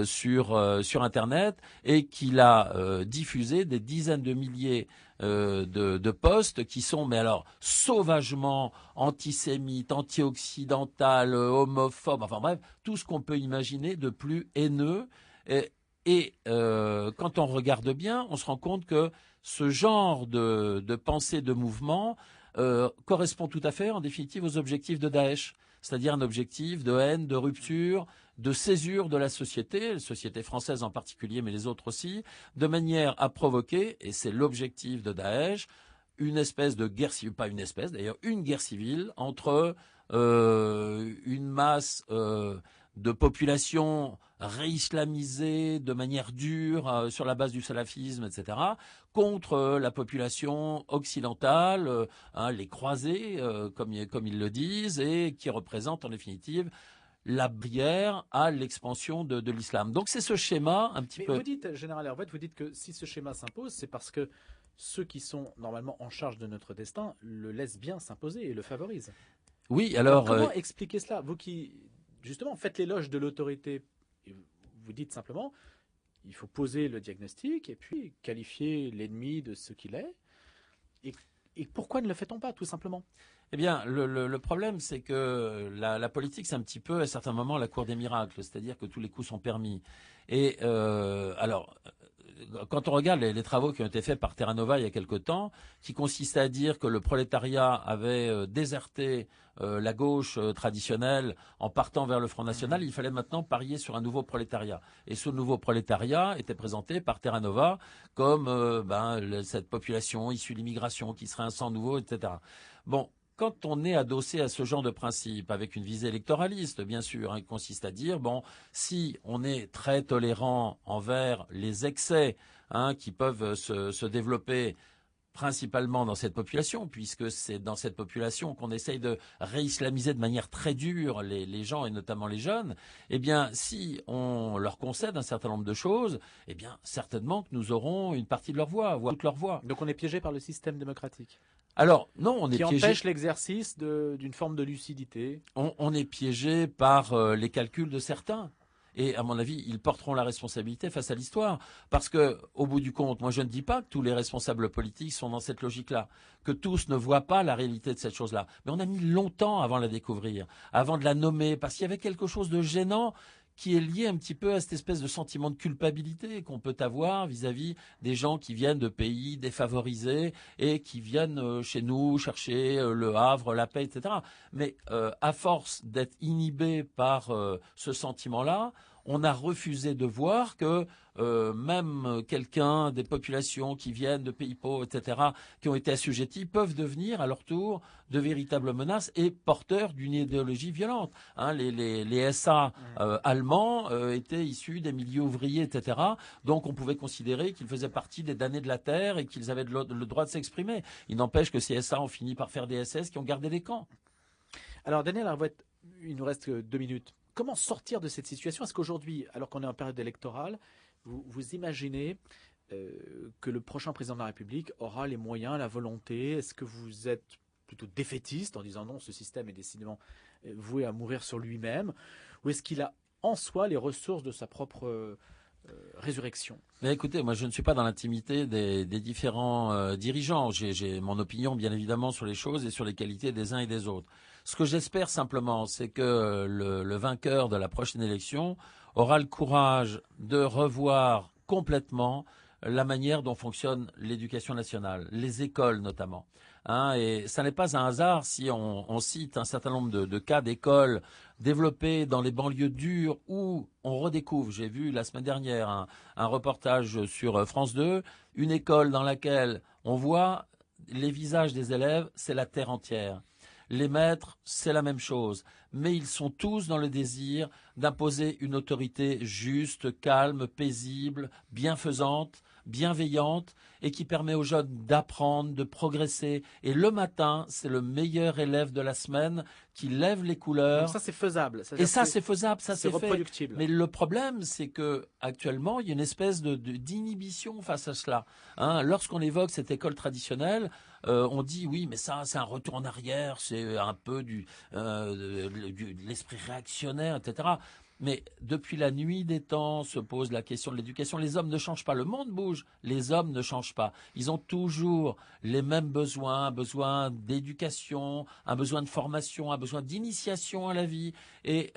sur Internet et qu'il a diffusé des dizaines de milliers de posts qui sont, mais alors, sauvagement antisémites, anti-occidentales, homophobes, enfin bref, tout ce qu'on peut imaginer de plus haineux. Et quand on regarde bien, on se rend compte que ce genre de pensée, de mouvement, correspond tout à fait, en définitive, aux objectifs de Daesh, c'est-à-dire un objectif de haine, de rupture, de césure de la société française en particulier, mais les autres aussi, de manière à provoquer, et c'est l'objectif de Daesh, une espèce de guerre civile, pas une espèce d'ailleurs, une guerre civile entre une masse de population réislamisée de manière dure sur la base du salafisme, etc., contre la population occidentale, les croisés, comme ils le disent, et qui représentent en définitive la barrière à l'expansion de l'islam. Donc c'est ce schéma un petit peu... Vous dites, Général Hervet, vous dites que si ce schéma s'impose, c'est parce que ceux qui sont normalement en charge de notre destin le laissent bien s'imposer et le favorisent. Oui, alors comment expliquer cela? Vous qui justement, faites l'éloge de l'autorité. Et vous dites simplement, il faut poser le diagnostic et puis qualifier l'ennemi de ce qu'il est. Et pourquoi ne le fait-on pas, tout simplement? Eh bien, le problème, c'est que la politique, c'est un petit peu, à certains moments, la cour des miracles. C'est-à-dire que tous les coups sont permis. Et alors, quand on regarde les travaux qui ont été faits par Terra Nova il y a quelque temps, qui consistaient à dire que le prolétariat avait déserté la gauche traditionnelle en partant vers le Front National, il fallait maintenant parier sur un nouveau prolétariat. Et ce nouveau prolétariat était présenté par Terra Nova comme cette population issue de l'immigration qui serait un sang nouveau, etc. Bon. Quand on est adossé à ce genre de principe, avec une visée électoraliste, bien sûr, qui consiste à dire, bon, si on est très tolérant envers les excès qui peuvent se développer principalement dans cette population, puisque c'est dans cette population qu'on essaye de réislamiser de manière très dure les gens, et notamment les jeunes, eh bien, si on leur concède un certain nombre de choses, eh bien, certainement que nous aurons une partie de leur voix, voire toute leur voix. Donc on est piégé par le système démocratique. Alors, non, on est piégé. Qui piégé. empêche l'exercice d'une forme de lucidité. On est piégé par les calculs de certains. Et à mon avis, ils porteront la responsabilité face à l'histoire. Parce que, au bout du compte, moi je ne dis pas que tous les responsables politiques sont dans cette logique-là, que tous ne voient pas la réalité de cette chose-là. Mais on a mis longtemps avant de la découvrir, avant de la nommer, parce qu'il y avait quelque chose de gênant qui est lié un petit peu à cette espèce de sentiment de culpabilité qu'on peut avoir vis-à-vis des gens qui viennent de pays défavorisés et qui viennent chez nous chercher le Havre, la paix, etc. Mais à force d'être inhibés par ce sentiment-là, on a refusé de voir que même quelqu'un des populations qui viennent de pays pauvres, etc., qui ont été assujettis, peuvent devenir à leur tour de véritables menaces et porteurs d'une idéologie violente. Les SA allemands étaient issus des milieux ouvriers, etc., donc on pouvait considérer qu'ils faisaient partie des damnés de la terre et qu'ils avaient le droit de s'exprimer. Il n'empêche que ces SA ont fini par faire des SS qui ont gardé les camps. Alors Daniel Arvouette, il nous reste que 2 minutes. Comment sortir de cette situation? Est-ce qu'aujourd'hui, alors qu'on est en période électorale, vous imaginez que le prochain président de la République aura les moyens, la volonté? Est-ce que vous êtes plutôt défaitiste en disant non, ce système est décidément voué à mourir sur lui-même? Ou est-ce qu'il a en soi les ressources de sa propre résurrection? Mais écoutez, moi je ne suis pas dans l'intimité des différents dirigeants. J'ai mon opinion bien évidemment sur les choses et sur les qualités des uns et des autres. Ce que j'espère simplement, c'est que le vainqueur de la prochaine élection aura le courage de revoir complètement la manière dont fonctionne l'éducation nationale, les écoles notamment. Et ça n'est pas un hasard si on cite un certain nombre de cas d'écoles développées dans les banlieues dures où on redécouvre, j'ai vu la semaine dernière un reportage sur France 2, une école dans laquelle on voit les visages des élèves, c'est la terre entière. Les maîtres, c'est la même chose, mais ils sont tous dans le désir d'imposer une autorité juste, calme, paisible, bienfaisante, bienveillante et qui permet aux jeunes d'apprendre, de progresser. Et le matin, c'est le meilleur élève de la semaine qui lève les couleurs. Donc ça, c'est faisable. Et ça, c'est faisable, ça c'est reproductible. Mais le problème, c'est que actuellement, il y a une espèce d'inhibition face à cela. Lorsqu'on évoque cette école traditionnelle, on dit oui, mais ça, c'est un retour en arrière, c'est un peu de l'esprit réactionnaire, etc. Mais depuis la nuit des temps se pose la question de l'éducation. Les hommes ne changent pas, le monde bouge, les hommes ne changent pas. Ils ont toujours les mêmes besoins, un besoin d'éducation, un besoin de formation, un besoin d'initiation à la vie. Et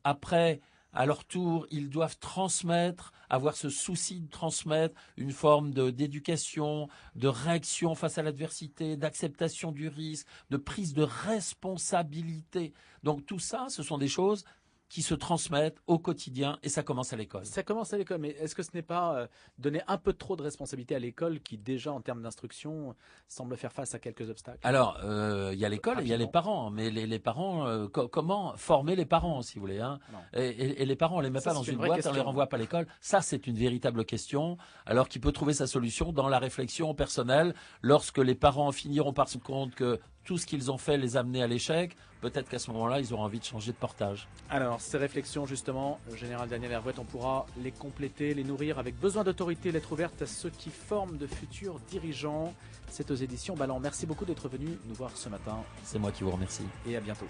après, à leur tour, ils doivent transmettre, avoir ce souci de transmettre une forme d'éducation, de réaction face à l'adversité, d'acceptation du risque, de prise de responsabilité. Donc tout ça, ce sont des choses qui se transmettent au quotidien et ça commence à l'école. Ça commence à l'école, mais est-ce que ce n'est pas donner un peu trop de responsabilité à l'école qui déjà en termes d'instruction semble faire face à quelques obstacles? Alors, il y a l'école et il y a les parents, mais les parents, comment former les parents si vous voulez et les parents, on les met pas dans une boîte, on les renvoie pas à l'école. Ça, c'est une véritable question, alors qui peut trouver sa solution dans la réflexion personnelle lorsque les parents finiront par se rendre compte que tout ce qu'ils ont fait les a amenés à l'échec, peut-être qu'à ce moment-là, ils auront envie de changer de portage. Alors, ces réflexions, justement, Général Daniel Arvouette, on pourra les compléter, les nourrir avec besoin d'autorité, lettre ouverte à ceux qui forment de futurs dirigeants. C'est aux éditions Ballant. Merci beaucoup d'être venu nous voir ce matin. C'est moi qui vous remercie. Et à bientôt.